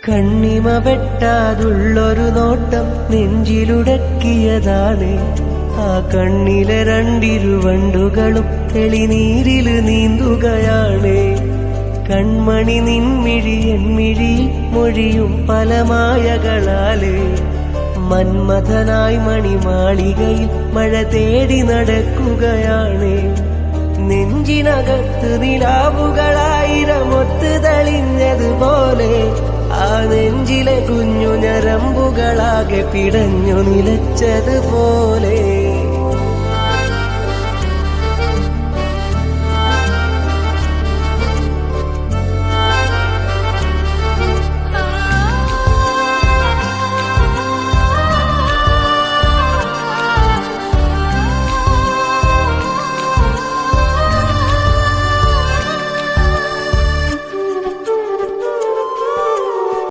കണ്ണിമ വെട്ടാതുള്ളൊരു നോട്ടം നെഞ്ചിലുടക്കിയതാണ്. ആ കണ്ണിലെ രണ്ടിരുവണ്ടുകളും തെളിനീരില് നീന്തുകയാണ്. കൺമണി നിൻമിഴി എന്മിഴിയിൽ മൊഴിയും പല മായകളാല് മന്മഥനായി മണിമാളികയിൽ മഴ തേടി നടക്കുകയാണ്. നെഞ്ചിനകത്ത് നിലാവുകളായിരമൊത്ത് തെളിഞ്ഞതുപോലെ ആ നെഞ്ചിലെ കുഞ്ഞു ഞരമ്പുകളാകെ പിടഞ്ഞു നിലച്ചതുപോലെ